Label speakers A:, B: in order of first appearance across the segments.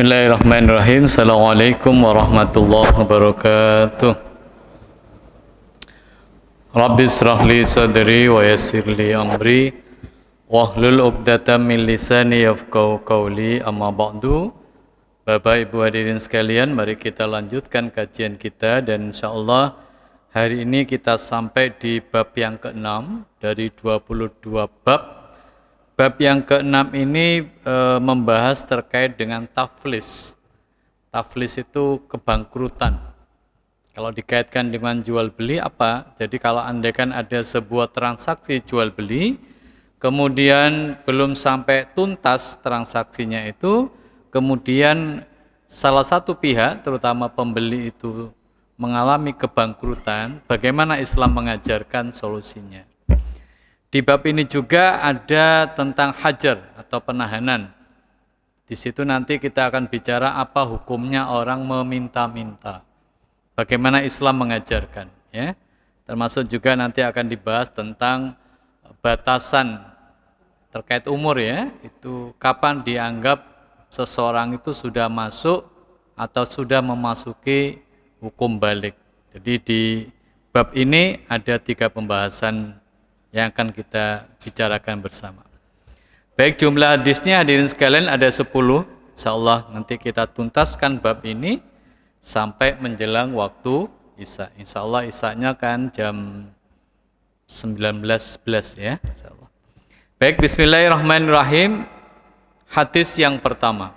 A: Bismillahirrahmanirrahim. Assalamualaikum warahmatullahi wabarakatuh. Rabbi israh li sadri wa yassir li amri wahlul 'uqdatam min lisani yafqahu qawli. Amma ba'du. Bapak Ibu hadirin sekalian, mari kita lanjutkan kajian kita dan insyaallah hari ini kita sampai di bab yang ke-6 dari 22 bab. Bab yang ke-6 ini membahas terkait dengan taflis. Taflis itu kebangkrutan. Kalau dikaitkan dengan jual beli apa? Jadi kalau andaikan ada sebuah transaksi jual beli, kemudian belum sampai tuntas transaksinya itu, kemudian salah satu pihak, terutama pembeli itu mengalami kebangkrutan, bagaimana Islam mengajarkan solusinya? Di bab ini juga ada tentang hajar atau penahanan. Di situ nanti kita akan bicara apa hukumnya orang meminta-minta. Bagaimana Islam mengajarkan, ya. Termasuk juga nanti akan dibahas tentang batasan terkait umur, ya. Itu kapan dianggap seseorang itu sudah masuk atau sudah memasuki hukum balik. Jadi di bab ini ada 3 pembahasan yang akan kita bicarakan bersama. Baik, jumlah hadisnya hadirin sekalian ada 10. Insyaallah nanti kita tuntaskan bab ini sampai menjelang waktu Isya. Insyaallah Isyanya kan jam 19.11 ya, insyaallah. Baik, bismillahirrahmanirrahim. Hadis yang pertama.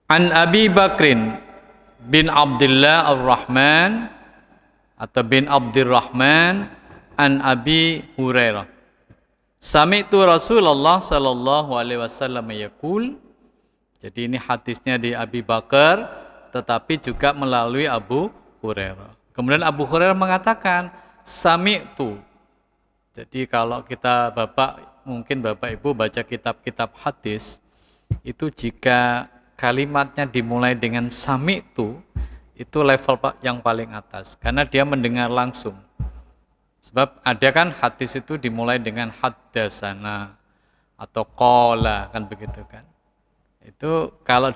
A: An Abi Bakrin bin Abdullah Ar-Rahman atau bin Abdurrahman an Abi Hurairah. Sami'tu Rasulullah sallallahu alaihi wasallam yaqul. Jadi ini hadisnya di Abi Bakar tetapi juga melalui Abu Hurairah. Kemudian Abu Hurairah mengatakan sami'tu. Jadi kalau kita mungkin Bapak Ibu baca kitab-kitab hadis itu jika kalimatnya dimulai dengan sami'tu itu level yang paling atas karena dia mendengar langsung. Sebab ada kan hadis itu dimulai dengan haddasana atau qala kan begitu kan. Itu kalau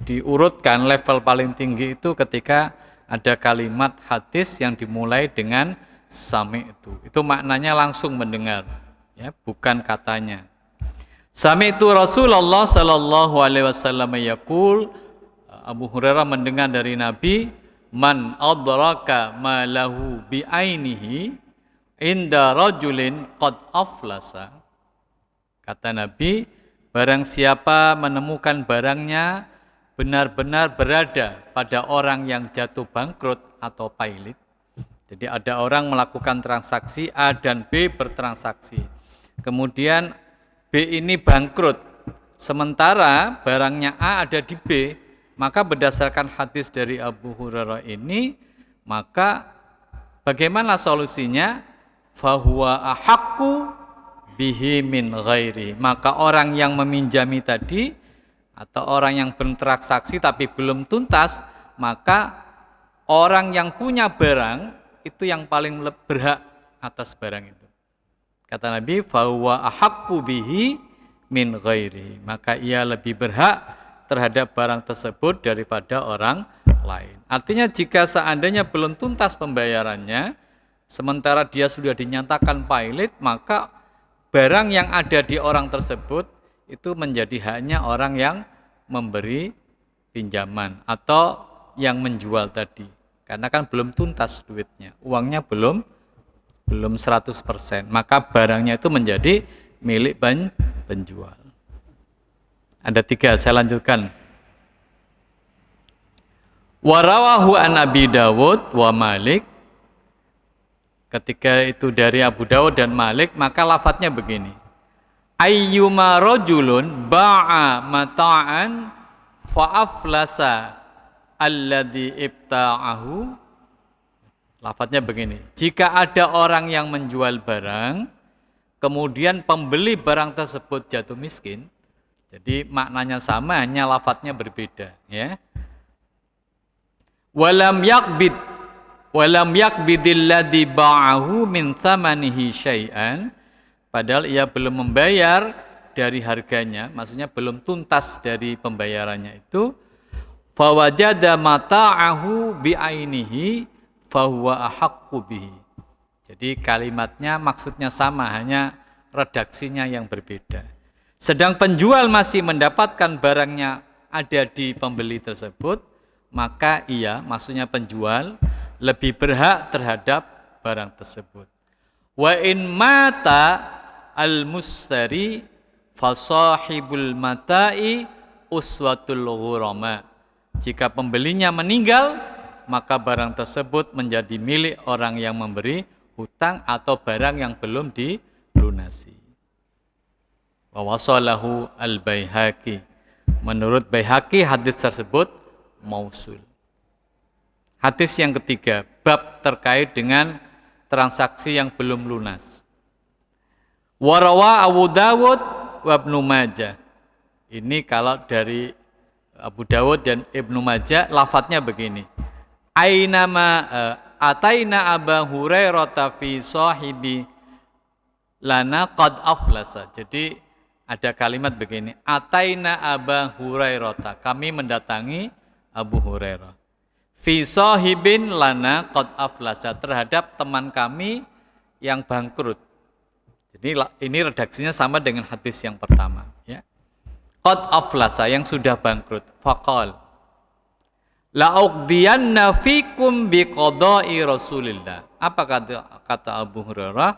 A: diurutkan level paling tinggi itu ketika ada kalimat hadis yang dimulai dengan sami'tu. Itu maknanya langsung mendengar, ya, bukan katanya. Sami'tu Rasulullah sallallahu alaihi wasallam yaqul. Abu Hurairah mendengar dari Nabi, man adraka ma lahu bi ainihi inda rajulin qad aflasa. Kata Nabi, barang siapa menemukan barangnya benar-benar berada pada orang yang jatuh bangkrut atau pailit. Jadi ada orang melakukan transaksi A dan B bertransaksi. Kemudian B ini bangkrut. Sementara barangnya A ada di B. Maka berdasarkan hadis dari Abu Hurairah ini, maka bagaimana solusinya? Fahuwa ahaqqu bihi min ghairi. Maka orang yang meminjami tadi atau orang yang bertransaksi tapi belum tuntas, maka orang yang punya barang itu yang paling berhak atas barang itu. Kata Nabi, fahuwa ahaqqu bihi min ghairi. Maka ia lebih berhak terhadap barang tersebut daripada orang lain. Artinya jika seandainya belum tuntas pembayarannya, sementara dia sudah dinyatakan pailit, maka barang yang ada di orang tersebut itu menjadi haknya orang yang memberi pinjaman atau yang menjual tadi. Karena kan belum tuntas duitnya, uangnya belum 100%, maka barangnya itu menjadi milik penjual. Ada 3, saya lanjutkan. Warawahu an Abi Dawud wa Malik. Ketika itu dari Abu Dawud dan Malik, maka lafadznya begini. Ayyuma rajulun ba'a mata'an fa'aflasa alladhi ibta'ahu. Lafadznya begini. Jika ada orang yang menjual barang, kemudian pembeli barang tersebut jatuh miskin, jadi maknanya sama, hanya lafadznya berbeda, ya. Walam yakbidil ladzi ba'ahu min thamanihi syai'an. Padahal ia belum membayar dari harganya, maksudnya belum tuntas dari pembayarannya itu, fawajada mata'ahu bi'ainihi fahuwa ahaqqu bihi. Jadi kalimatnya maksudnya sama, hanya redaksinya yang berbeda. Sedang penjual masih mendapatkan barangnya ada di pembeli tersebut, maka ia, maksudnya penjual, lebih berhak terhadap barang tersebut. Wa in mata al-mustari fasahibul mata'i uswatul ghurama. Jika pembelinya meninggal, maka barang tersebut menjadi milik orang yang memberi hutang atau barang yang belum dilunasi. Wa wasalahu al-Baihaqi. Menurut Baihaqi hadis tersebut mausul. Hadis yang ketiga, bab terkait dengan transaksi yang belum lunas. Warawa Abu Dawud wa Ibnu Majah. Ini kalau dari Abu Dawud dan Ibnu Majah lafadznya begini. Ataina Aba Hurairah fi sahibi lana qad aflasa. Jadi ada kalimat begini. Ataina Aba Hurairah. Kami mendatangi Abu Hurairah. Fi sahibin lana qad aflasa, terhadap teman kami yang bangkrut. Jadi ini redaksinya sama dengan hadis yang pertama, ya. Qad aflasa, yang sudah bangkrut. Faqal la uqdiyanna fikum biqada'i Rasulillah. Apa kata Abu Hurairah?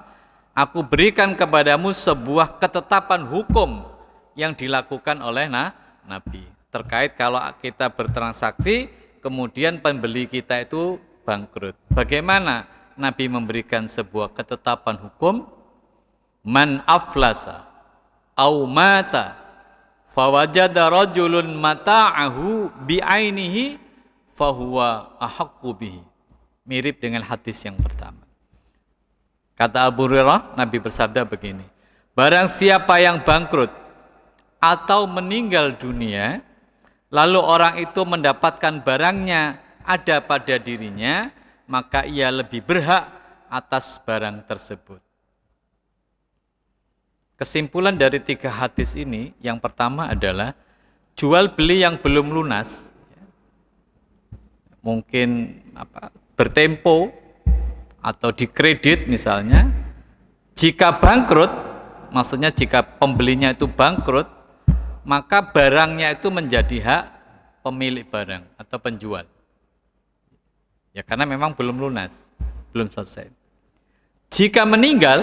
A: Aku berikan kepadamu sebuah ketetapan hukum yang dilakukan oleh Nabi terkait kalau kita bertransaksi kemudian pembeli kita itu bangkrut. Bagaimana Nabi memberikan sebuah ketetapan hukum? Man aflasa au mata fawajada rajulun mata'ahu bi'ainihi fahuwa ahaqqu bihi. Mirip dengan hadis yang pertama. Kata Abu Hurairah, Nabi bersabda begini, barang siapa yang bangkrut atau meninggal dunia, lalu orang itu mendapatkan barangnya ada pada dirinya, maka ia lebih berhak atas barang tersebut. Kesimpulan dari 3 hadis ini, yang pertama adalah jual beli yang belum lunas, mungkin bertempo atau dikredit misalnya, jika bangkrut, maksudnya jika pembelinya itu bangkrut, maka barangnya itu menjadi hak pemilik barang atau penjual. Ya karena memang belum lunas, belum selesai. Jika meninggal,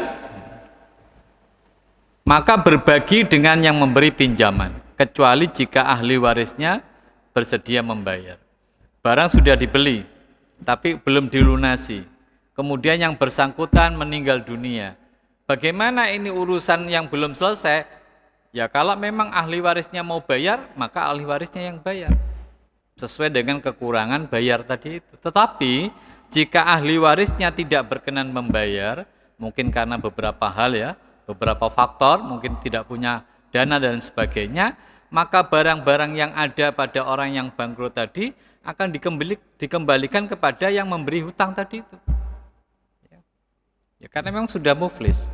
A: maka berbagi dengan yang memberi pinjaman, kecuali jika ahli warisnya bersedia membayar. Barang sudah dibeli, tapi belum dilunasi. Kemudian yang bersangkutan meninggal dunia. Bagaimana ini urusan yang belum selesai? Ya kalau memang ahli warisnya mau bayar, maka ahli warisnya yang bayar. Sesuai dengan kekurangan bayar tadi itu. Tetapi jika ahli warisnya tidak berkenan membayar, mungkin karena beberapa hal ya, beberapa faktor, mungkin tidak punya dana dan sebagainya, maka barang-barang yang ada pada orang yang bangkrut tadi akan dikembalikan kepada yang memberi hutang tadi itu. Ya karena memang sudah muflis.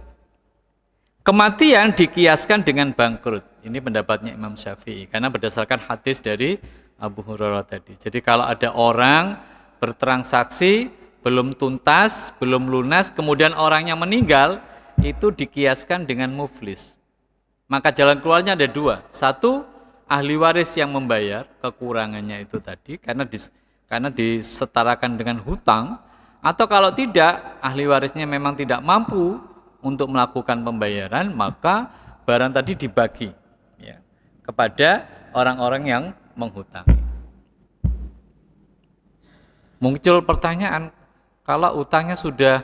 A: Kematian dikiaskan dengan bangkrut. Ini pendapatnya Imam Syafi'i karena berdasarkan hadis dari Abu Hurairah tadi. Jadi kalau ada orang bertransaksi belum tuntas, belum lunas, kemudian orangnya meninggal, itu dikiaskan dengan muflis. Maka jalan keluarnya ada 2. 1, ahli waris yang membayar kekurangannya itu tadi karena disetarakan dengan hutang, atau kalau tidak, ahli warisnya memang tidak mampu untuk melakukan pembayaran, maka barang tadi dibagi ya, kepada orang-orang yang menghutangi. Muncul pertanyaan, kalau utangnya sudah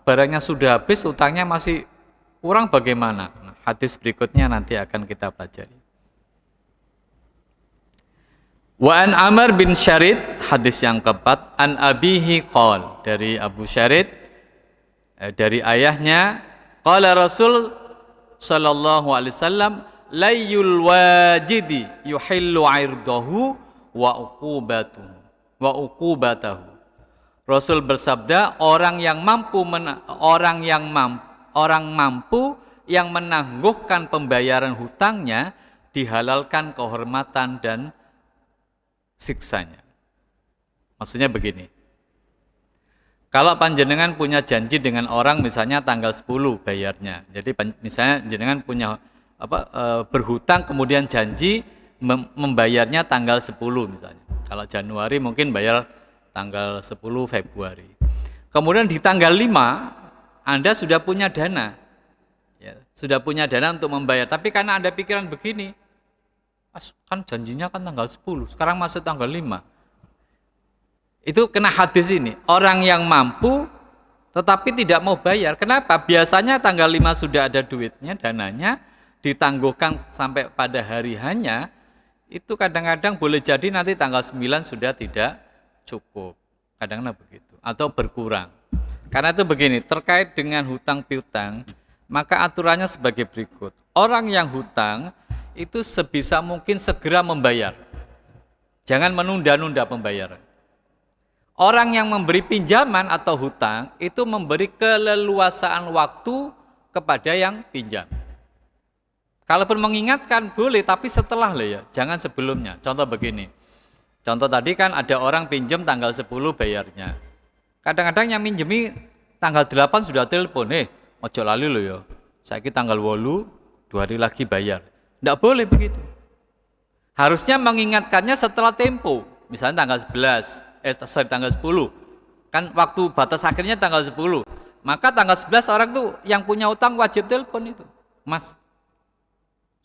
A: barangnya sudah habis, utangnya masih kurang bagaimana? Nah, hadis berikutnya nanti akan kita pelajari. Wa an Amr bin Syarid, hadis yang keempat, an abihi qol, dari Abu Syarid, dari ayahnya, qala Rasul sallallahu alaihi wasallam, layyul wajidi yuhillu 'irdahu wa uqubatahu. Rasul bersabda, orang mampu yang menangguhkan pembayaran hutangnya dihalalkan kehormatan dan siksanya. Maksudnya begini. Kalau panjenengan punya janji dengan orang misalnya tanggal 10 bayarnya. Jadi misalnya jenengan punya berhutang kemudian janji membayarnya tanggal 10 misalnya. Kalau Januari mungkin bayar tanggal 10 Februari. Kemudian di tanggal 5 Anda sudah punya dana. Ya, sudah punya dana untuk membayar. Tapi karena Anda pikiran begini, kan janjinya kan tanggal 10, sekarang masuk tanggal 5. Itu kena hadis ini, orang yang mampu tetapi tidak mau bayar. Kenapa? Biasanya tanggal 5 sudah ada duitnya, dananya, ditangguhkan sampai pada hari hanya, itu kadang-kadang boleh jadi nanti tanggal 9 sudah tidak cukup. Kadang-kadang begitu, atau berkurang. Karena itu begini, terkait dengan hutang piutang, maka aturannya sebagai berikut. Orang yang hutang itu sebisa mungkin segera membayar. Jangan menunda-nunda pembayaran. Orang yang memberi pinjaman atau hutang itu memberi keleluasaan waktu kepada yang pinjam. Kalaupun mengingatkan boleh, tapi setelah ya, jangan sebelumnya. Contoh begini. Contoh tadi kan ada orang pinjam tanggal 10 bayarnya. Kadang-kadang yang minjemi tanggal 8 sudah telepon, ojo lali lo ya. Saiki tanggal 8, 2 hari lagi bayar. Tidak boleh begitu. Harusnya mengingatkannya setelah tempo. Misalnya tanggal 11. Tanggal 10, kan waktu batas akhirnya tanggal 10, maka tanggal 11 orang tuh yang punya utang wajib telepon itu, Mas,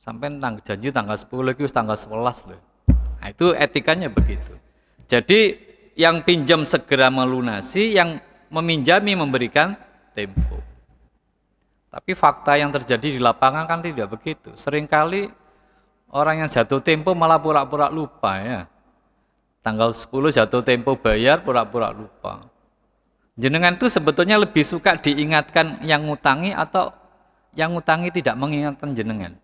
A: sampai janji tanggal 10 lagi tanggal 11 loh. Nah, itu etikanya begitu. Jadi yang pinjam segera melunasi, yang meminjami memberikan tempo. Tapi fakta yang terjadi di lapangan kan tidak begitu. Seringkali orang yang jatuh tempo malah pura-pura lupa ya. Tanggal 10 jatuh tempo bayar, pura-pura lupa. Jenengan itu sebetulnya lebih suka diingatkan yang ngutangi atau yang ngutangi tidak mengingatkan jenengan?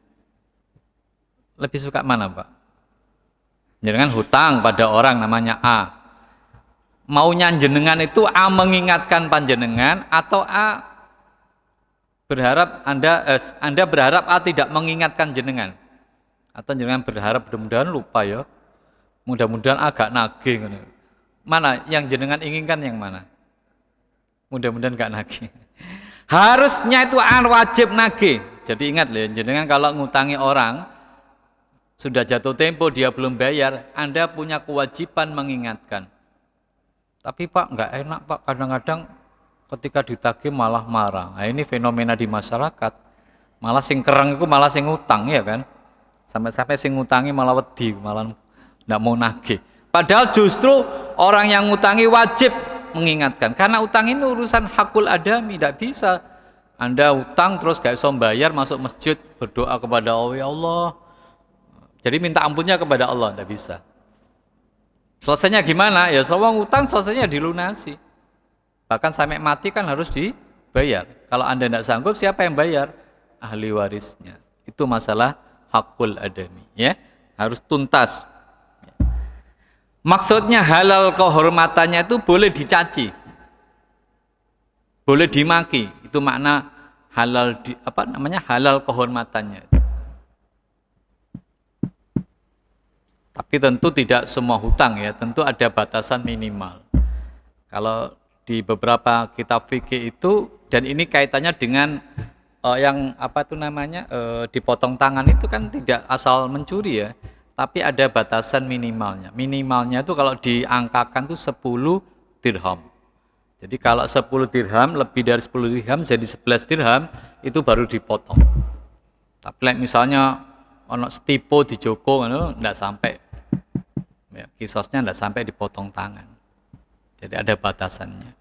A: Lebih suka mana, Pak? Jenengan hutang pada orang namanya A. Maunya jenengan itu A mengingatkan panjenengan atau A berharap Anda berharap A tidak mengingatkan jenengan? Atau jenengan berharap mudah-mudahan lupa ya? Mudah-mudahan agak nagih. Mana yang jenengan inginkan yang mana? Mudah-mudahan gak nagih. Harusnya itu wajib nagih. Jadi ingat loh, jenengan kalau ngutangi orang sudah jatuh tempo dia belum bayar, Anda punya kewajiban mengingatkan. Tapi Pak nggak enak Pak, kadang-kadang ketika ditagih malah marah. Nah, ini fenomena di masyarakat. Malah sing kereng itu malah sing ngutang ya kan. Sampai-sampai sing ngutangi malah wedi, malah tidak mau nagih. Padahal justru orang yang ngutangi wajib mengingatkan. Karena utang ini urusan hakul adami, tidak bisa. Anda utang terus gak bisa bayar, masuk masjid berdoa kepada Allah, ya Allah. Jadi minta ampunnya kepada Allah, tidak bisa. Selesainya gimana? Ya semua utang selesainya dilunasi. Bahkan sampai mati kan harus dibayar. Kalau Anda tidak sanggup, siapa yang bayar? Ahli warisnya. Itu masalah hakul adami, ya. Harus tuntas. Maksudnya halal kehormatannya itu boleh dicaci, boleh dimaki. Itu makna halal halal kehormatannya. Tapi tentu tidak semua hutang ya, tentu ada batasan minimal. Kalau di beberapa kitab fikih itu, dan ini kaitannya dengan yang dipotong tangan itu kan tidak asal mencuri ya. Tapi ada batasan minimalnya. Minimalnya itu kalau diangkakan itu 10 dirham. Jadi kalau 10 dirham, lebih dari 10 dirham jadi 11 dirham, itu baru dipotong. Tapi misalnya ono setipo di Joko, enggak sampai. Ya, kisosnya enggak sampai dipotong tangan. Jadi ada batasannya.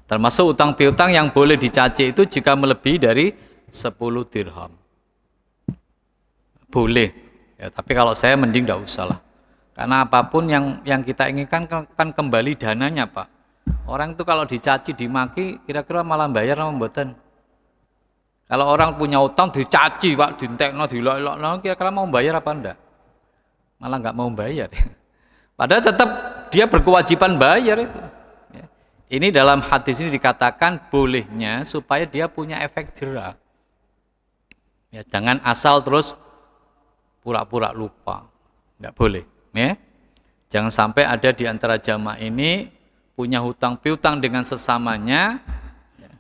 A: Termasuk utang piutang yang boleh dicaci itu jika melebihi dari 10 dirham. Boleh. Ya, tapi kalau saya mending tidak usah lah. Karena apapun yang kita inginkan kan kembali dananya Pak. Orang itu kalau dicaci, dimaki, kira-kira malah bayar apa mboten? Kalau orang punya utang dicaci Pak, dintekno, dilok-lokno, kira-kira mau bayar apa enggak? Malah nggak mau bayar. Padahal tetap dia berkewajiban bayar itu. Ya. Ini dalam hadis ini dikatakan bolehnya supaya dia punya efek jerah. Ya, jangan asal terus pura-pura lupa. Enggak boleh, ya. Jangan sampai ada di antara jamaah ini punya hutang piutang dengan sesamanya. Ya.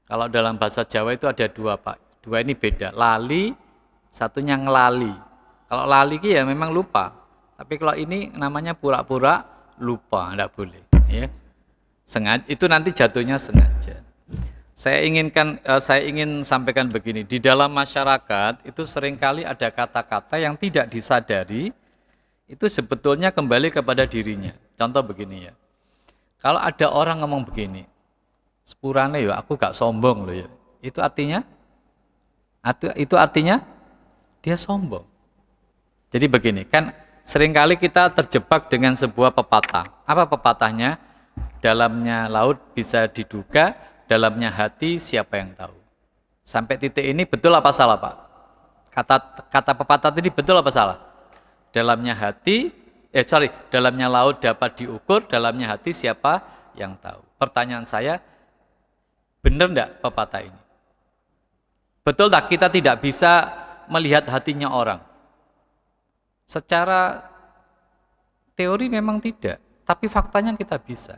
A: Kalau dalam bahasa Jawa itu ada dua, Pak. Dua ini beda. Lali, satunya ngelali. Kalau lali ya memang lupa. Tapi kalau ini namanya pura-pura lupa, enggak boleh. Ya. Sengaja, itu nanti jatuhnya sengaja. Saya ingin sampaikan begini, di dalam masyarakat itu seringkali ada kata-kata yang tidak disadari, itu sebetulnya kembali kepada dirinya. Contoh begini ya, kalau ada orang ngomong begini, sepurane ya aku gak sombong loh ya, itu artinya dia sombong. Jadi begini, kan seringkali kita terjebak dengan sebuah pepatah. Apa pepatahnya? Dalamnya laut bisa diduga, dalamnya hati siapa yang tahu. Sampai titik ini betul apa salah, Pak? Kata pepatah tadi betul apa salah? Dalamnya laut dapat diukur, dalamnya hati siapa yang tahu. Pertanyaan saya, benar enggak pepatah ini? Betul tak kita tidak bisa melihat hatinya orang? Secara teori memang tidak, tapi faktanya kita bisa.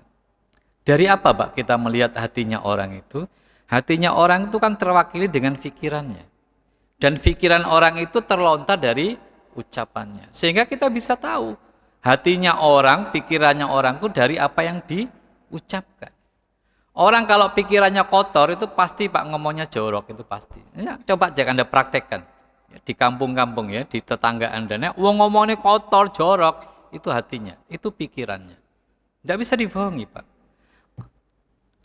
A: Dari apa, Pak, kita melihat hatinya orang itu? Hatinya orang itu kan terwakili dengan pikirannya. Dan pikiran orang itu terlontar dari ucapannya. Sehingga kita bisa tahu hatinya orang, pikirannya orang itu dari apa yang diucapkan. Orang kalau pikirannya kotor itu pasti, Pak, ngomongnya jorok, itu pasti. Ya, coba aja Anda praktekkan. Ya, di kampung-kampung ya, di tetangga Anda. Wong ngomongnya kotor, jorok, itu hatinya, itu pikirannya. Tidak bisa dibohongi, Pak.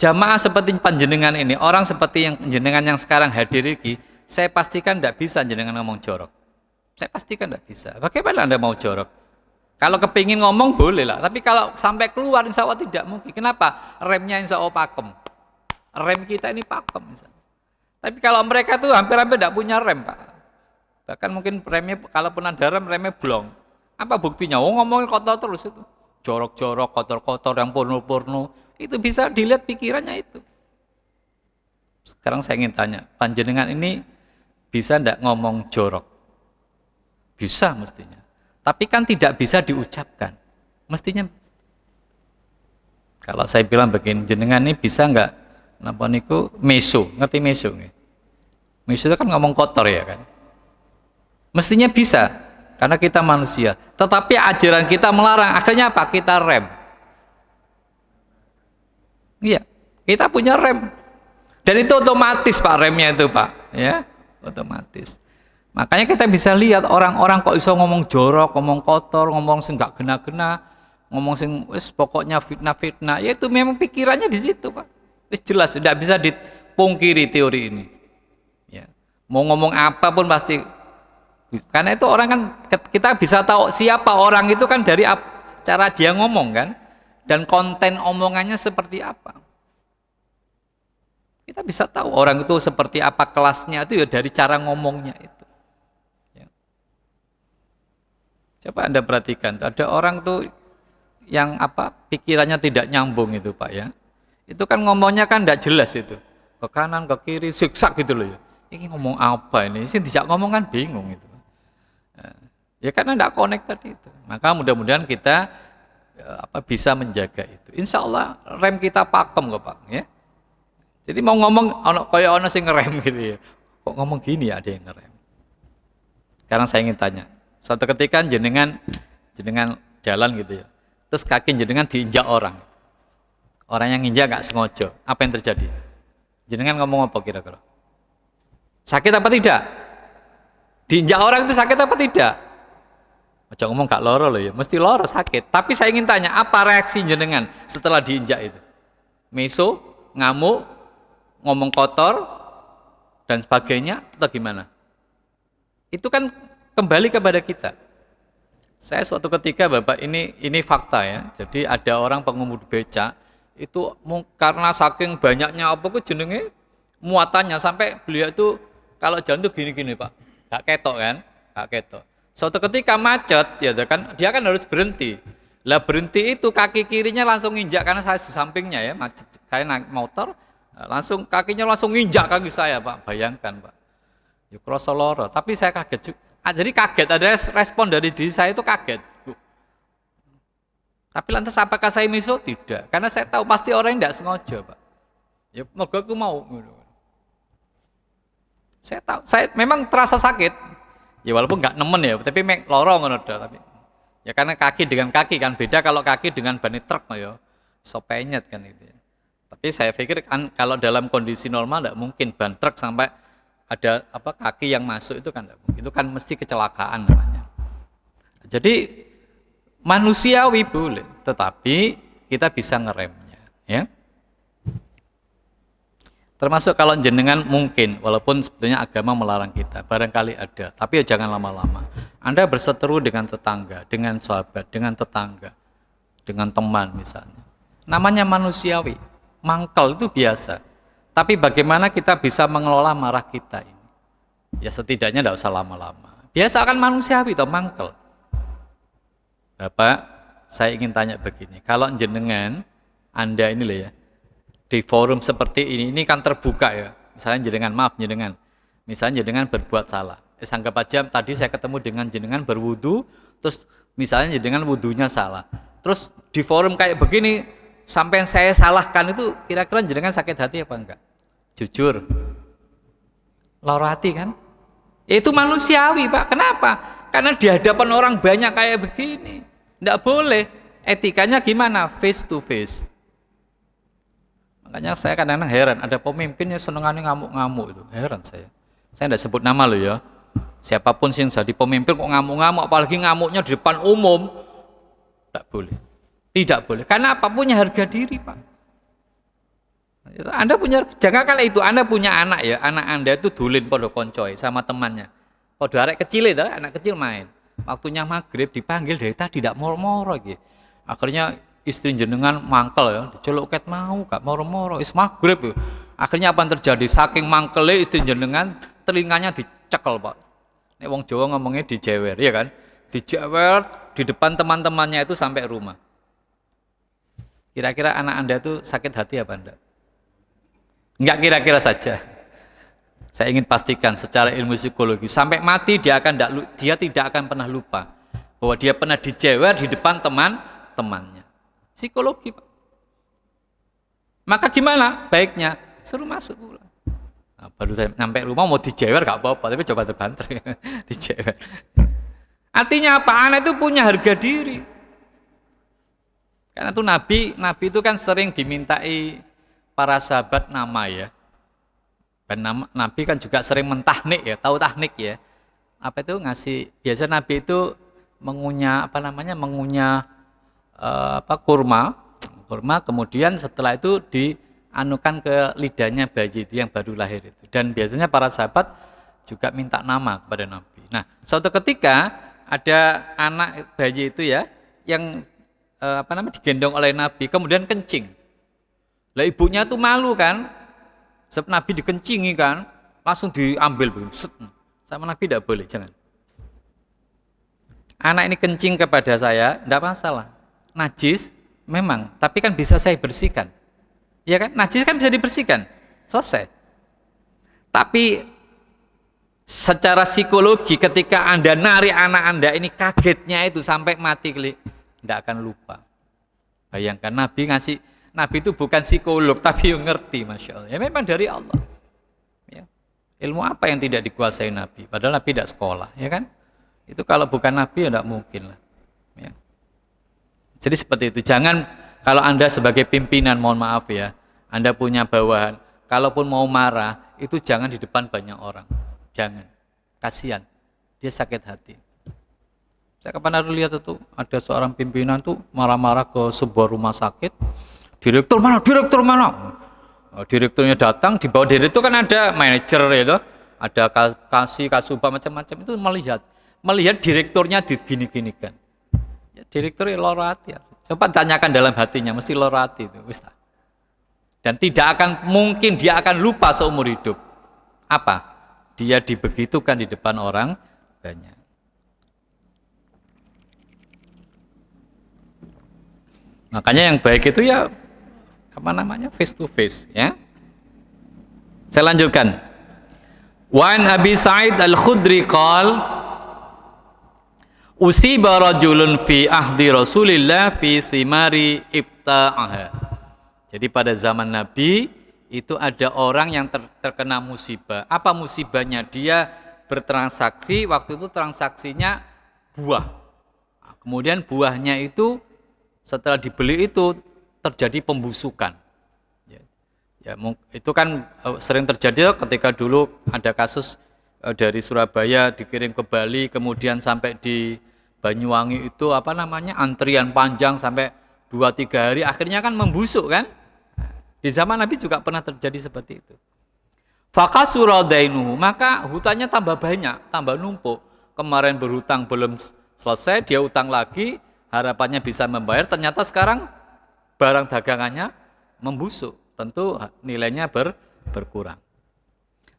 A: Jamaah seperti panjenengan ini, orang seperti yang jenengan yang sekarang hadir ini, saya pastikan tidak bisa jenengan ngomong jorok. Saya pastikan tidak bisa. Bagaimana Anda mau jorok? Kalau kepingin ngomong boleh lah, tapi kalau sampai keluar insya Allah tidak mungkin. Kenapa? Remnya insya Allah pakem. Rem kita ini pakem. Tapi kalau mereka tuh hampir-hampir tidak punya rem, Pak. Bahkan mungkin remnya, kalaupun ada rem, remnya blong. Apa buktinya? Ngomongnya kotor terus itu. Jorok-jorok, kotor-kotor, yang porno-porno. Itu bisa dilihat pikirannya itu. Sekarang saya ingin tanya, panjenengan ini bisa enggak ngomong jorok? Bisa mestinya. Tapi kan tidak bisa diucapkan. Mestinya. Kalau saya bilang begini, jenengan ini bisa enggak napa niku meso, ngerti meso nggih? Meso itu kan ngomong kotor ya kan? Mestinya bisa, karena kita manusia. Tetapi ajaran kita melarang, akhirnya apa? Kita rem. Iya, kita punya rem. Dan itu otomatis, Pak, remnya itu, Pak, ya, otomatis. Makanya kita bisa lihat orang-orang kok iso ngomong jorok, ngomong kotor, ngomong sing gak gena-gena, ngomong sing wis pokoknya fitnah-fitnah, ya itu memang pikirannya di situ, Pak. Wis jelas, tidak bisa dipungkiri teori ini. Ya. Mau ngomong apapun pasti, karena itu orang kan kita bisa tahu siapa orang itu kan dari cara dia ngomong kan. Dan konten omongannya seperti apa. Kita bisa tahu orang itu seperti apa kelasnya itu ya dari cara ngomongnya itu. Ya. Coba Anda perhatikan, ada orang tuh yang pikirannya tidak nyambung itu, Pak, ya. Itu kan ngomongnya kan tidak jelas itu. Ke kanan, ke kiri, zigzag gitu loh ya. Ini ngomong apa ini? Sih tidak ngomong kan bingung itu. Ya karena tidak connect tadi itu. Maka mudah-mudahan kita bisa menjaga itu. Insya Allah rem kita pakem kok, Pak, ya. Jadi mau ngomong kayak ono sing ngerem gitu ya. Kok ngomong gini ya ada yang ngerem. Sekarang saya ingin tanya. Suatu ketika jenengan jalan gitu ya. Terus kaki jenengan diinjak orang. Orang yang injak nggak sengaja. Apa yang terjadi? Jenengan ngomong apa kira-kira? Sakit apa tidak? Diinjak orang itu sakit apa tidak? Aja ngomong gak loro loh ya, mesti loro sakit. Tapi saya ingin tanya, apa reaksi jenengan setelah diinjak itu? Meso, ngamuk, ngomong kotor, dan sebagainya, atau gimana? Itu kan kembali kepada kita. Saya suatu ketika, Bapak, ini fakta ya. Jadi ada orang pengemudi becak, itu karena saking banyaknya jenenge muatannya, sampai beliau itu kalau jalan tuh gini-gini, Pak. Gak ketok kan? Gak ketok. Suatu ketika macet, ya kan, dia kan harus berhenti. Lah berhenti itu kaki kirinya langsung nginjak karena saya di sampingnya ya, macet kayak naik motor, langsung kakinya langsung nginjak kaki saya, Pak. Bayangkan, Pak. Ya krasa lara, tapi saya kaget juga. Jadi kaget, ada respon dari diri saya itu kaget. Bu. Tapi lantas apakah saya miso? Tidak, karena saya tahu pasti orang yang tidak sengaja, Pak. Ya mergo aku mau. Saya tahu, saya memang terasa sakit. Ya walaupun nggak nemen ya, tapi lara ngono tapi. Ya karena kaki dengan kaki kan beda kalau kaki dengan ban truk ya. So penyet kan itu ya. Tapi saya pikir kan kalau dalam kondisi normal tidak mungkin ban truk sampai ada kaki yang masuk itu kan tidak mungkin. Itu kan mesti kecelakaan namanya. Jadi manusiawi boleh, tetapi kita bisa ngeremnya, ya. Termasuk kalau jenengan mungkin, walaupun sebetulnya agama melarang kita, barangkali ada, tapi ya jangan lama-lama. Anda berseteru dengan tetangga, dengan sahabat, dengan tetangga, dengan teman misalnya. Namanya manusiawi, mangkel itu biasa. Tapi bagaimana kita bisa mengelola marah kita ini? Ya setidaknya tidak usah lama-lama. Biasa kan manusiawi atau mangkel. Bapak, saya ingin tanya begini, kalau jenengan, Anda ini loh ya, di forum seperti ini kan terbuka ya. Misalnya jenengan, misalnya jenengan berbuat salah. Anggap aja tadi saya ketemu dengan jenengan berwudu, terus misalnya jenengan wudunya salah. Terus di forum kayak begini, sampai saya salahkan itu kira-kira jenengan sakit hati apa enggak? Jujur. Lara hati kan? Ya itu manusiawi Pak, kenapa? Karena di hadapan orang banyak kayak begini. Enggak boleh. Etikanya gimana? Face to face. Makanya saya kadang-kadang heran, ada pemimpin yang senengannya ngamuk-ngamuk itu, heran saya. Saya tidak sebut nama loh ya. Siapapun yang jadi pemimpin kok ngamuk-ngamuk, apalagi ngamuknya di depan umum, tidak boleh. Tidak boleh. Karena apa? Punya harga diri Pak. Anda punya, jangan kali itu, Anda punya anak ya, anak Anda itu dulin podo koncoy sama temannya. Podo arek kecil itu, anak kecil main. Waktunya maghrib dipanggil dari tadi tidak moro-moro gitu. Akhirnya istri jenengan mangkel ya, diceluk ket mau gak moro-moro, is maghrib ya. Akhirnya apa yang terjadi? Saking mangkelnya istri jenengan, telinganya dicekel Pak. Nek wong Jawa ngomongnya dijewer, ya kan? Dijewer di depan teman-temannya itu sampai rumah. Kira-kira anak Anda itu sakit hati apa enggak? Enggak kira-kira saja. Saya ingin pastikan secara ilmu psikologi, sampai mati dia tidak akan pernah lupa bahwa dia pernah dijewer di depan teman-temannya. Psikologi Pak. Maka gimana baiknya? Suruh masuk pulang. Nah, baru saya sampai rumah mau dijewer gak apa-apa, tapi coba terbanter dijewer. Artinya apa? Anak itu punya harga diri. Karena itu Nabi itu kan sering dimintai para sahabat nama ya. Dan Nabi kan juga sering mentahnik ya, tahu tahnik ya. Apa itu ngasih? Biasa Nabi itu mengunyah kurma, kemudian setelah itu dianukan ke lidahnya bayi itu yang baru lahir itu. Dan biasanya para sahabat juga minta nama kepada Nabi. Nah, suatu ketika ada anak bayi itu ya yang digendong oleh Nabi, kemudian kencing. Lah ibunya tuh malu kan, sebab Nabi dikencingi kan, langsung diambil begitu. Sama Nabi tidak boleh, jangan. Anak ini kencing kepada saya, tidak masalah. Najis memang, tapi kan bisa saya bersihkan. Ya kan? Najis kan bisa dibersihkan. Selesai. Tapi secara psikologi ketika Anda narik anak Anda ini kagetnya itu sampai mati tidak akan lupa. Bayangkan Nabi itu bukan psikolog tapi yang ngerti, Masya Allah. Ya memang dari Allah. Ya. Ilmu apa yang tidak dikuasai Nabi? Padahal Nabi tidak sekolah, ya kan? Itu kalau bukan Nabi ya tidak mungkin lah. Ya. Jadi seperti itu. Jangan kalau Anda sebagai pimpinan, mohon maaf ya, Anda punya bawahan, kalaupun mau marah, itu jangan di depan banyak orang. Jangan. Kasihan. Dia sakit hati. Saya kapan hari lihat itu, ada seorang pimpinan tuh marah-marah ke sebuah rumah sakit. Direktur mana? Oh, direkturnya datang, di bawah direktur kan ada manajer itu, ada kasubag macam-macam, itu melihat direkturnya digini-ginikan. Ya, direktur lara hati. Coba tanyakan dalam hatinya, mesti lara hati itu. Dan tidak akan mungkin dia akan lupa seumur hidup. Apa? Dia dibegitukan di depan orang banyak. Makanya yang baik itu ya face to face ya. Saya lanjutkan. Wa an Abi Sa'id Al-Khudri qala usiba rajulun fi ahdi Rasulillah fi thimari ibta'aha. Jadi pada zaman Nabi itu ada orang yang terkena musibah. Apa musibahnya? Dia bertransaksi, waktu itu transaksinya buah. Nah, kemudian buahnya itu setelah dibeli itu terjadi pembusukan. Ya, itu kan sering terjadi ketika dulu ada kasus dari Surabaya dikirim ke Bali, kemudian sampai di Banyuwangi itu antrian panjang sampai 2-3 hari, akhirnya kan membusuk kan. Di zaman Nabi juga pernah terjadi seperti itu. Fakasura dainuhu, maka hutangnya tambah banyak, tambah numpuk. Kemarin berhutang belum selesai, dia utang lagi, harapannya bisa membayar, ternyata sekarang barang dagangannya membusuk. Tentu nilainya berkurang.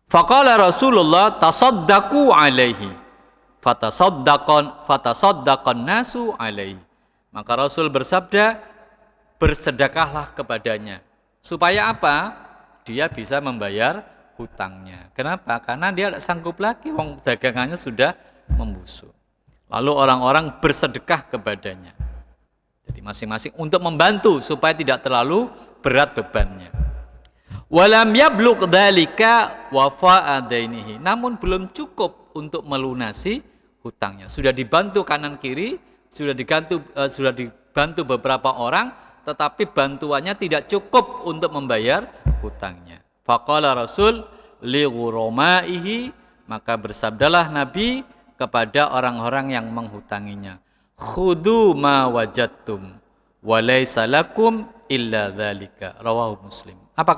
A: Faqala Rasulullah tasaddaqu alaihi. Fatasaddaqan nasu alaihi. Maka Rasul bersabda, bersedekahlah kepadanya. Supaya apa? Dia bisa membayar hutangnya. Kenapa? Karena dia tidak sanggup lagi, wong dagangannya sudah membusuk. Lalu orang-orang bersedekah kepadanya. Jadi masing-masing untuk membantu supaya tidak terlalu berat bebannya. Walam yablugh dzalika wafa'a dainihi. Namun belum cukup untuk melunasi hutangnya. Sudah dibantu kanan kiri, sudah dibantu beberapa orang, tetapi bantuannya tidak cukup untuk membayar hutangnya. Faqala Rasul li ghurama'ihi, maka bersabdalah Nabi kepada orang-orang yang menghutanginya, khudu ma wajadtum wa laisa lakum illa dzalika, rawahu Muslim. Apa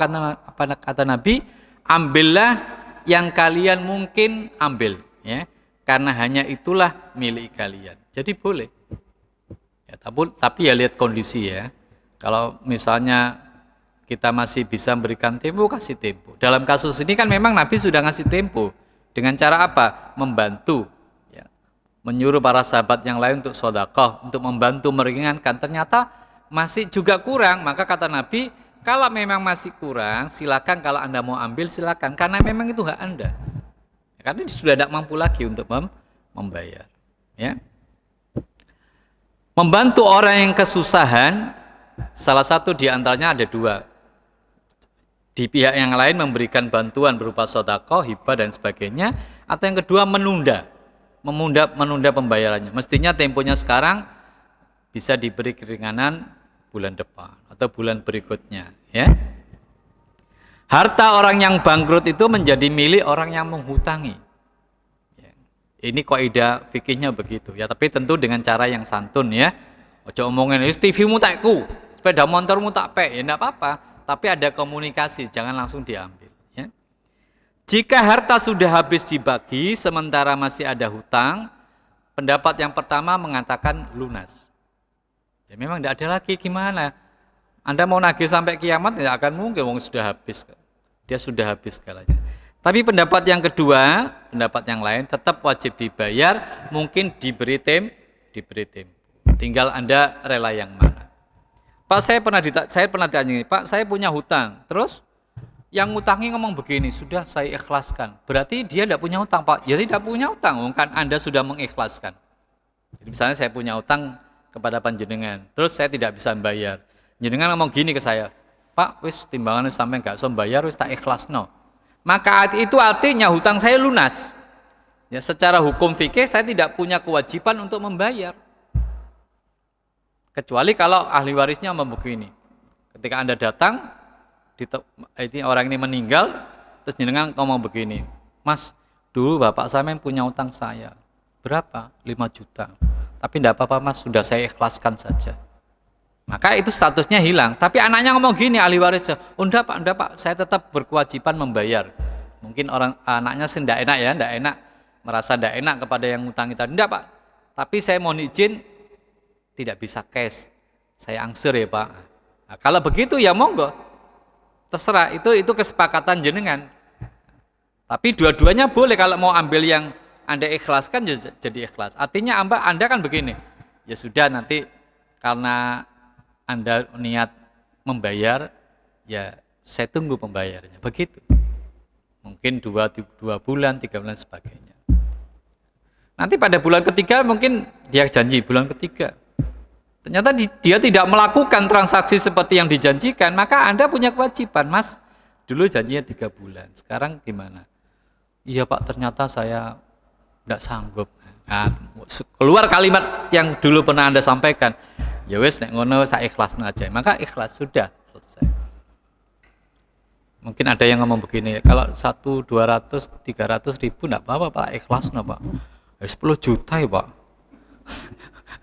A: kata Nabi? Ambillah yang kalian mungkin ambil, ya, karena hanya itulah milik kalian. Jadi boleh. Ya, tapi ya lihat kondisi ya. Kalau misalnya kita masih bisa memberikan tempo, kasih tempo. Dalam kasus ini kan memang Nabi sudah ngasih tempo. Dengan cara apa? Membantu. Ya. Menyuruh para sahabat yang lain untuk sedekah, untuk membantu meringankan. Ternyata masih juga kurang, maka kata Nabi, kalau memang masih kurang, silakan, kalau Anda mau ambil silakan, karena memang itu hak Anda. Karena sudah tidak mampu lagi untuk membayar. Ya. Membantu orang yang kesusahan, salah satu di antaranya ada dua. Di pihak yang lain memberikan bantuan berupa sedekah, hibah dan sebagainya, atau yang kedua menunda pembayarannya. Mestinya temponya sekarang bisa diberi keringanan bulan depan atau bulan berikutnya, ya. Harta orang yang bangkrut itu menjadi milik orang yang menghutangi. Ya. Ini kaidah fikihnya begitu, ya. Tapi tentu dengan cara yang santun, ya. Ojo omongin TV-mu takku, sepeda motormu tak pek, ya enggak apa-apa. Tapi ada komunikasi, jangan langsung diambil. Ya. Jika harta sudah habis dibagi, sementara masih ada hutang, pendapat yang pertama mengatakan lunas. Ya memang tidak ada lagi, gimana? Anda mau nagih sampai kiamat tidak akan mungkin, wong sudah habis. Dia sudah habis segalanya. Tapi pendapat yang kedua, pendapat yang lain tetap wajib dibayar, mungkin diberi tempo. Tinggal Anda rela yang mana. Pak, saya pernah ditanya, Pak, saya punya hutang. Terus yang ngutangi ngomong begini, sudah saya ikhlaskan. Berarti dia tidak punya hutang, Pak. Ya tidak punya hutang, kan Anda sudah mengikhlaskan. Jadi misalnya saya punya hutang kepada panjenengan, terus saya tidak bisa membayar. Jenengan ngomong gini ke saya, Pak, wis timbangannya sampai nggak bisa membayar, wis tak ikhlas no. Maka itu artinya hutang saya lunas. Ya, secara hukum fikih saya tidak punya kewajiban untuk membayar. Kecuali kalau ahli warisnya ngomong begini, ketika Anda datang, orang ini meninggal, terus jenengan ngomong begini, Mas, dulu bapak saya punya hutang saya, berapa? 5 juta. Tapi tidak apa-apa Mas, sudah saya ikhlaskan saja. Maka itu statusnya hilang. Tapi anaknya ngomong gini, ahli warisnya, enggak Pak, saya tetap berkewajiban membayar. Mungkin anaknya tidak enak ya, tidak enak, merasa tidak enak kepada yang ngutangi tadi. Enggak Pak, tapi saya mohon izin tidak bisa cash, saya angsur ya Pak. Nah, kalau begitu ya monggo, terserah, itu kesepakatan jenengan. Tapi dua-duanya boleh, kalau mau ambil yang Anda ikhlaskan jadi ikhlas. Artinya Anda kan begini, ya sudah nanti karena Anda niat membayar, ya saya tunggu pembayarannya. Begitu. Mungkin 2 bulan, 3 bulan sebagainya. Nanti pada bulan ketiga mungkin dia janji bulan ketiga. Ternyata dia tidak melakukan transaksi seperti yang dijanjikan, maka Anda punya kewajiban, Mas. Dulu janjinya 3 bulan, sekarang gimana? Iya Pak, ternyata saya tidak sanggup. Nah, keluar kalimat yang dulu pernah Anda sampaikan. Ya wes nek ngono saya ikhlasno aja. Maka ikhlas sudah selesai. Mungkin ada yang ngomong begini, kalau 1, 200, 300 ribu enggak apa-apa Pak, ikhlasno Pak. 10 juta ya Pak.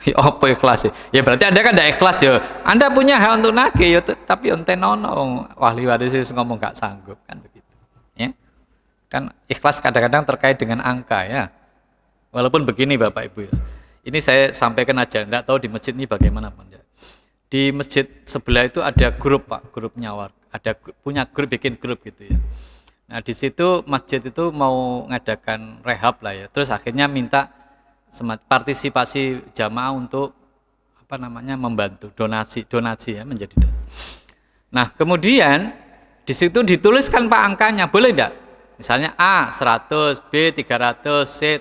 A: Ya apa ikhlas ya? Ya berarti Anda kan tidak ikhlas ya. Anda punya hak untuk nagih ya, tapi enten ono wali waris ngomong gak sanggup kan begitu. Ya. Kan ikhlas kadang-kadang terkait dengan angka ya. Walaupun begini Bapak Ibu ya. Ini saya sampaikan aja, enggak tahu di masjid ini bagaimana Pak. Di masjid sebelah itu ada grup Pak, grupnya ada punya grup, bikin grup gitu ya. Nah di situ masjid itu mau ngadakan rehab lah ya. Terus akhirnya minta partisipasi jamaah untuk membantu donasi ya menjadi. Nah kemudian di situ dituliskan Pak angkanya, boleh enggak? Misalnya A 100, B 300, C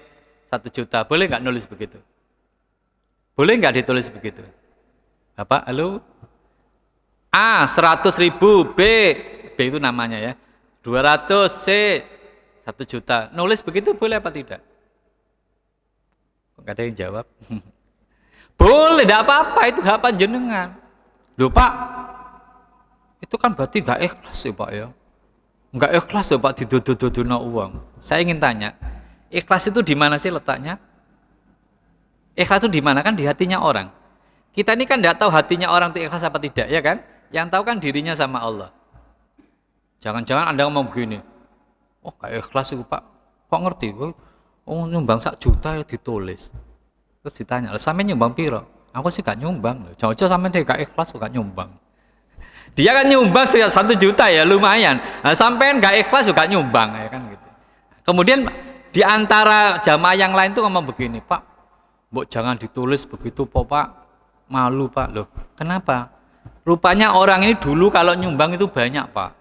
A: 1 juta, boleh enggak nulis begitu? Boleh enggak ditulis begitu? Bapak, halo? A 100 ribu, B itu namanya ya, 200, C 1 juta. Nulis begitu boleh apa tidak? Kok ada yang jawab? Boleh, tidak apa-apa, itu hak panjenengan. Loh Pak, itu kan berarti enggak ikhlas ya Pak ya? Enggak ikhlas ya Pak didodo-dodono uang. Saya ingin tanya, ikhlas itu di mana sih letaknya? Ikhlas itu di mana? Kan di hatinya orang. Kita ini kan tidak tahu hatinya orang itu ikhlas apa tidak, ya kan? Yang tahu kan dirinya sama Allah. Jangan-jangan Anda ngomong begini, oh gak ikhlas itu Pak, kok ngerti? Oh nyumbang 1 juta ya ditulis. Terus ditanya, sampe nyumbang piro? Aku sih gak nyumbang. Jangan-jangan sampe dia gak ikhlas gak nyumbang. Dia kan nyumbang 1 juta ya lumayan. Nah, sampean gak ikhlas juga nyumbang ya kan gitu. Kemudian di antara jamaah yang lain tuh ngomong begini, Pak, mbok jangan ditulis begitu Pak, malu Pak. Loh, kenapa? Rupanya orang ini dulu kalau nyumbang itu banyak Pak.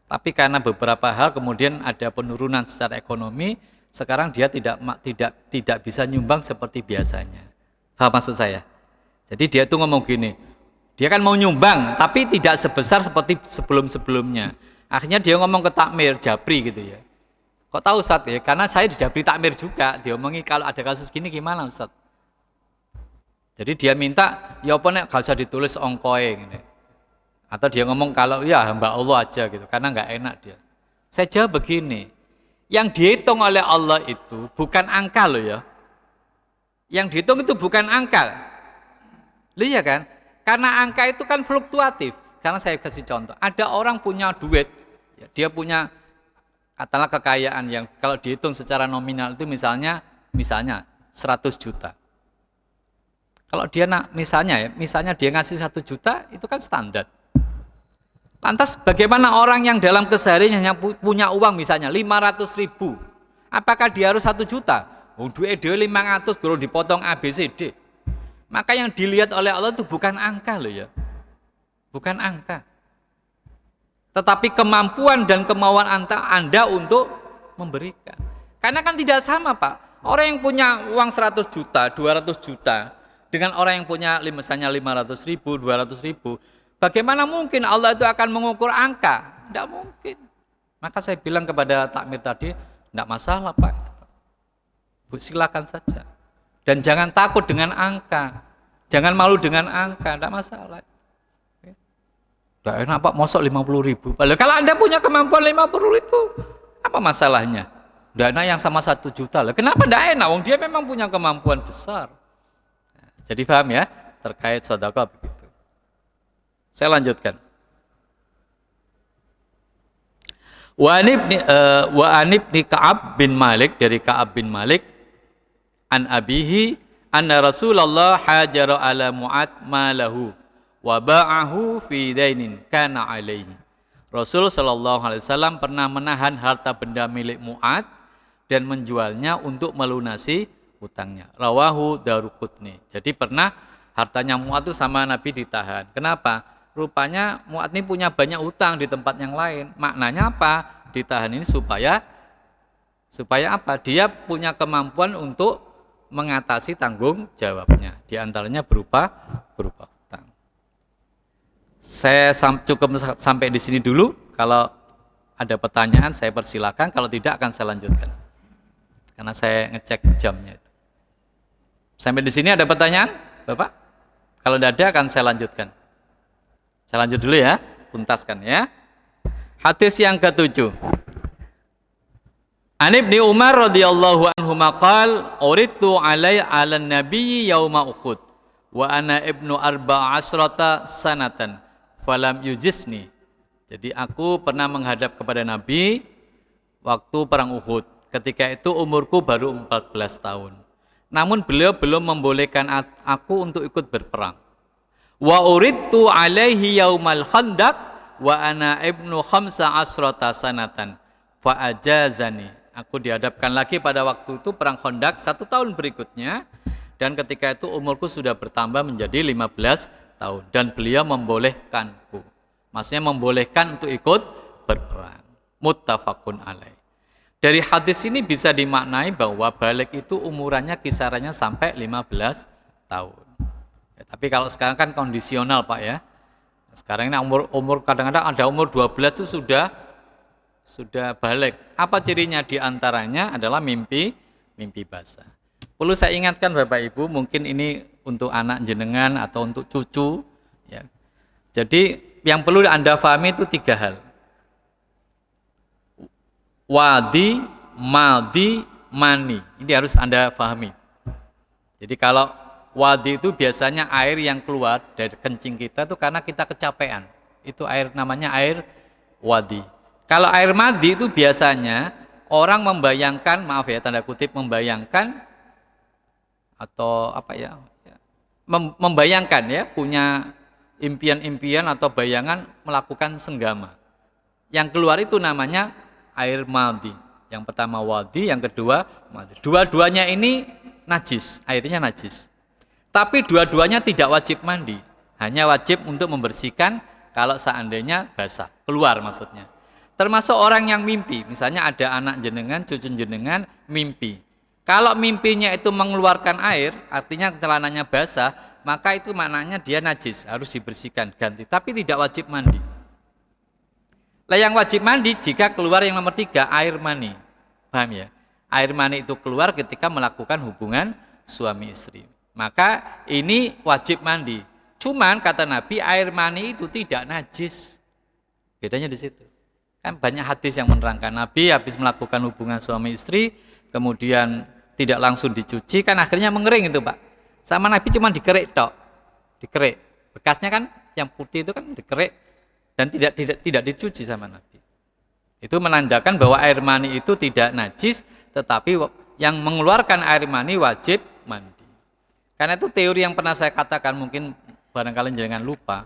A: Tapi karena beberapa hal kemudian ada penurunan secara ekonomi, sekarang dia tidak bisa nyumbang seperti biasanya. Paham maksud saya? Jadi dia tuh ngomong gini, dia kan mau nyumbang tapi tidak sebesar seperti sebelum-sebelumnya. Akhirnya dia ngomong ke takmir, Japri gitu ya. Kok tahu Ustaz ya? Karena saya di Japri takmir juga, dia omongi kalau ada kasus gini gimana Ustaz? Jadi dia minta, ya apa nek gak usah ditulis ongkoe gini. Atau dia ngomong kalau ya hamba Allah aja gitu, karena nggak enak dia. Saya jawab begini, yang dihitung oleh Allah itu bukan angka loh ya. Yang dihitung itu bukan angka. Iya kan? Karena angka itu kan fluktuatif. Karena saya kasih contoh, ada orang punya duit, ya, dia punya katakanlah kekayaan yang kalau dihitung secara nominal itu misalnya 100 juta. Kalau dia misalnya dia ngasih 1 juta itu kan standar. Lantas bagaimana orang yang dalam keseharian hanya punya uang misalnya 500 ribu, apakah dia harus 1 juta? Duit 500 kalau dipotong ABCD. Maka yang dilihat oleh Allah itu bukan angka loh ya, bukan angka, tetapi kemampuan dan kemauan Anda untuk memberikan. Karena kan tidak sama Pak, orang yang punya uang 100 juta, 200 juta dengan orang yang punya misalnya 500 ribu, 200 ribu, bagaimana mungkin Allah itu akan mengukur angka? Tidak mungkin. Maka saya bilang kepada takmir tadi, tidak masalah Pak, silakan saja. Dan jangan takut dengan angka, jangan malu dengan angka, tidak masalah. Tidak enak Pak, mosok 50 ribu. Kalau Anda punya kemampuan 50 ribu, apa masalahnya? Tidak enak yang sama 1 juta. Kenapa tidak enak? Wong dia memang punya kemampuan besar. Jadi paham ya, terkait sedekah begitu. Saya lanjutkan. Wa anibni Ka'ab bin Malik, dari Ka'ab bin Malik, an abihi anna Rasulullah hajara ala Mu'ad malahu wa ba'ahu fi dainin kana alaihi. Rasul sallallahu alaihi wasallam pernah menahan harta benda milik Mu'ad dan menjualnya untuk melunasi hutangnya. Rawahu Daruqutni. Jadi pernah hartanya Mu'ad itu sama Nabi ditahan. Kenapa? rupanya Mu'adz ini punya banyak utang di tempat yang lain. Maknanya apa? Ditahan ini supaya apa? Dia punya kemampuan untuk mengatasi tanggung jawabnya. Di antaranya berupa utang. Saya cukup sampai di sini dulu. Kalau ada pertanyaan saya persilakan. Kalau tidak akan saya lanjutkan. Karena saya ngecek jamnya. Sampai di sini ada pertanyaan, Bapak? Kalau tidak ada akan saya lanjutkan. Saya lanjut dulu ya, tuntaskan ya. Hadis yang ke-7. An Ibnu Umar radhiyallahu anhu maqal uritu alai 'alan nabiyyi yauma Uhud wa ana ibnu arba'asrata sanatan falam yujisni. Jadi aku pernah menghadap kepada Nabi waktu perang Uhud. Ketika itu umurku baru 14 tahun. Namun beliau belum membolehkan aku untuk ikut berperang. Wa uritu alaihi yaumal khandaq wa ana ibnu khamsa asrata sanatan fa ajazani. Aku dihadapkan lagi pada waktu itu perang Khandaq 1 tahun berikutnya, dan ketika itu umurku sudah bertambah menjadi 15 tahun dan beliau membolehkanku. Maksudnya membolehkan untuk ikut berperang. Muttafaqun alaih. Dari hadis ini bisa dimaknai bahwa balik itu umurannya kisarannya sampai 15 tahun. Ya, tapi kalau sekarang kan kondisional Pak ya. Sekarang ini umur kadang-kadang ada umur 12 itu sudah balik. Apa cirinya? Di antaranya adalah mimpi basah. Perlu saya ingatkan Bapak Ibu, mungkin ini untuk anak jenengan atau untuk cucu. Ya. Jadi yang perlu Anda pahami itu 3 hal. Wadi, madi, mani. Ini harus Anda pahami. Jadi kalau wadi itu biasanya air yang keluar dari kencing kita itu karena kita kecapean. Itu air namanya air wadi. Kalau air madi itu biasanya orang membayangkan, maaf ya tanda kutip membayangkan atau apa ya, membayangkan ya punya impian-impian atau bayangan melakukan senggama. Yang keluar itu namanya air madi. Yang pertama wadi, yang kedua madi. Dua-duanya ini najis, airnya najis. Tapi dua-duanya tidak wajib mandi, hanya wajib untuk membersihkan kalau seandainya basah, keluar maksudnya. Termasuk orang yang mimpi, misalnya ada anak jenengan, cucu jenengan mimpi. Kalau mimpinya itu mengeluarkan air, artinya celananya basah, maka itu maknanya dia najis, harus dibersihkan, ganti. Tapi tidak wajib mandi. Lah yang wajib mandi jika keluar yang nomor 3, air mani. Paham ya? Air mani itu keluar ketika melakukan hubungan suami istri. Maka ini wajib mandi. Cuman kata Nabi, air mani itu tidak najis. Bedanya di situ. Kan banyak hadis yang menerangkan Nabi habis melakukan hubungan suami istri, kemudian tidak langsung dicuci, kan akhirnya mengering itu Pak. Sama Nabi cuma dikerik tok, dikerik. Bekasnya kan yang putih itu kan dikerik dan tidak dicuci sama Nabi. Itu menandakan bahwa air mani itu tidak najis, tetapi yang mengeluarkan air mani wajib mandi. Karena itu teori yang pernah saya katakan, mungkin barangkali jangan lupa,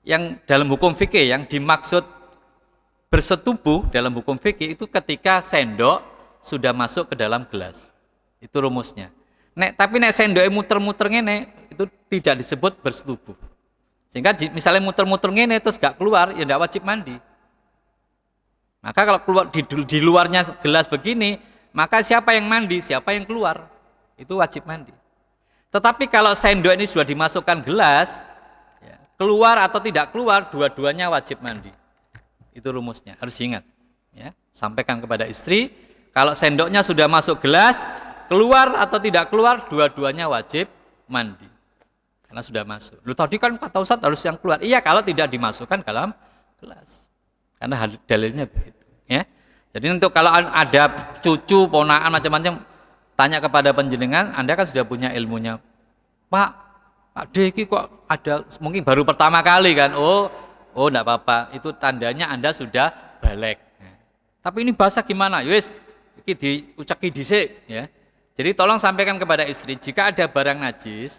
A: yang dalam hukum fikih yang dimaksud bersetubuh dalam hukum fikih itu ketika sendok sudah masuk ke dalam gelas. Itu rumusnya. Tapi nek sendoknya muter-muter ngene itu tidak disebut bersetubuh. Sehingga misalnya muter-muter ngene terus gak keluar, ya tidak wajib mandi. Maka kalau keluar di luarnya gelas begini, maka siapa yang mandi, siapa yang keluar, itu wajib mandi. Tetapi kalau sendok ini sudah dimasukkan gelas, ya, keluar atau tidak keluar, dua-duanya wajib mandi. Itu rumusnya, harus ingat. Ya, sampaikan kepada istri, kalau sendoknya sudah masuk gelas, keluar atau tidak keluar, dua-duanya wajib mandi. Karena sudah masuk. Lu tadi kan kata Ustaz harus yang keluar. Iya, kalau tidak dimasukkan dalam gelas. Karena dalilnya begitu. Ya. Jadi untuk kalau ada cucu, ponakan macam-macam, tanya kepada penjenengan, Anda kan sudah punya ilmunya. Pak Deki kok ada, mungkin baru pertama kali kan, Oh, enggak apa-apa, itu tandanya Anda sudah balik. Tapi ini basah gimana? Yowes, iki diuceki dhisik ya. Jadi tolong sampaikan kepada istri, jika ada barang najis,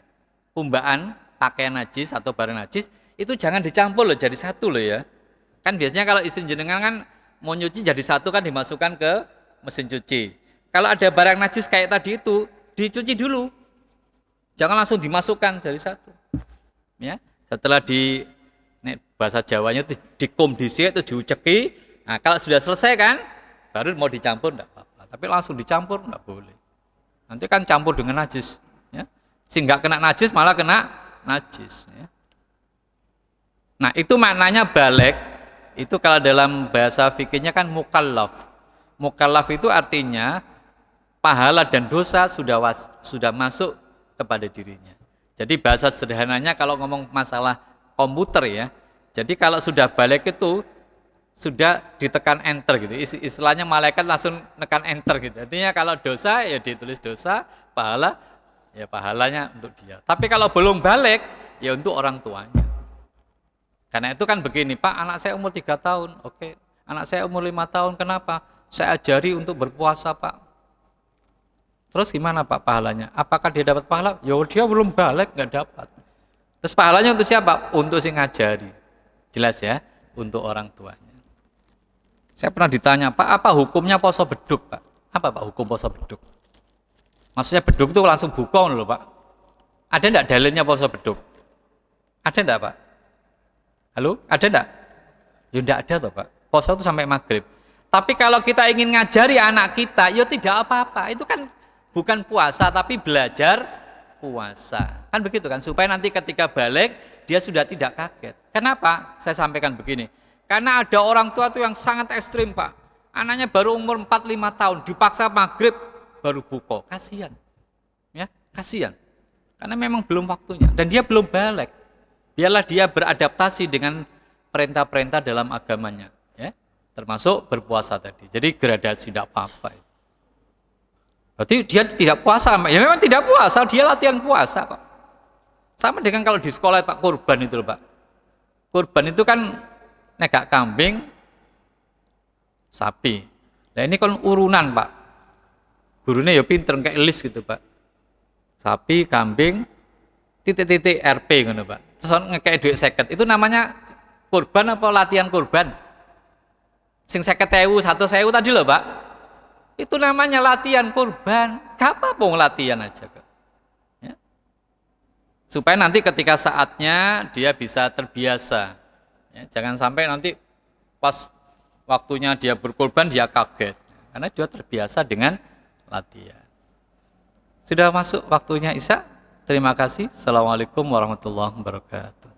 A: kumbaan, pakaian najis atau barang najis, itu jangan dicampur loh, jadi satu loh ya. Kan biasanya kalau istri jenengan kan mau nyuci jadi satu kan dimasukkan ke mesin cuci. Kalau ada barang najis kayak tadi itu, dicuci dulu. Jangan langsung dimasukkan jadi satu. Ya, setelah bahasa Jawanya itu dikum dhisik itu diuceki. Nah, kalau sudah selesai kan, baru mau dicampur enggak apa-apa. Tapi langsung dicampur enggak boleh. Nanti kan campur dengan najis, ya. Sehingga kena najis malah kena najis, ya. Nah, itu maknanya balik. Itu kalau dalam bahasa fikihnya kan mukallaf. Mukallaf itu artinya pahala dan dosa sudah masuk kepada dirinya. Jadi bahasa sederhananya kalau ngomong masalah komputer ya. Jadi kalau sudah balik itu sudah ditekan enter gitu. Istilahnya malaikat langsung tekan enter gitu. Artinya kalau dosa ya ditulis dosa, pahala ya pahalanya untuk dia. Tapi kalau belum balik ya untuk orang tuanya. Karena itu kan begini, Pak, anak saya umur 3 tahun. Oke. Anak saya umur 5 tahun. Kenapa? Saya ajari untuk berpuasa, Pak. Terus gimana, Pak, pahalanya? Apakah dia dapat pahala? Ya dia belum balik, nggak dapat. Terus pahalanya untuk siapa? Untuk si ngajari. Jelas ya? Untuk orang tuanya. Saya pernah ditanya, Pak, apa hukumnya poso beduk, Pak? Apa, Pak, hukum poso beduk? Maksudnya beduk itu langsung buka loh, Pak. Ada enggak dalilnya poso beduk? Ada enggak, Pak? Halo? Ada enggak? Ya enggak ada toh, Pak. Poso itu sampai maghrib. Tapi kalau kita ingin ngajari anak kita, ya tidak apa-apa. Itu kan bukan puasa, tapi belajar puasa. Kan begitu kan? Supaya nanti ketika balik, dia sudah tidak kaget. Kenapa? Saya sampaikan begini. Karena ada orang tua tuh yang sangat ekstrim, Pak. Anaknya baru umur 4-5 tahun, dipaksa maghrib, baru buka. Kasihan. Ya, kasihan. Karena memang belum waktunya. Dan dia belum balik. Biarlah dia beradaptasi dengan perintah-perintah dalam agamanya. Ya, termasuk berpuasa tadi. Jadi gradasi tidak apa-apa. Berarti dia tidak puasa. Ya memang tidak puasa, dia latihan puasa kok. Sama dengan kalau di sekolah Pak, kurban itu loh, Pak. Kurban itu kan negak kambing, sapi. Nah ini kan urunan, Pak. Gurunya ya pinter kayak list gitu, Pak. Sapi, kambing, titik-titik RP gitu, Pak. Terus ngekek duit 50. Itu namanya kurban apa latihan kurban? Sing 50.000, 100.000 tadi loh, Pak. Itu namanya latihan kurban. Gak apa-apa latihan aja, Kak. Ya. Supaya nanti ketika saatnya dia bisa terbiasa. Ya, jangan sampai nanti pas waktunya dia berkorban dia kaget. Karena dia terbiasa dengan latihan. Sudah masuk waktunya Isya. Terima kasih. Assalamualaikum warahmatullahi wabarakatuh.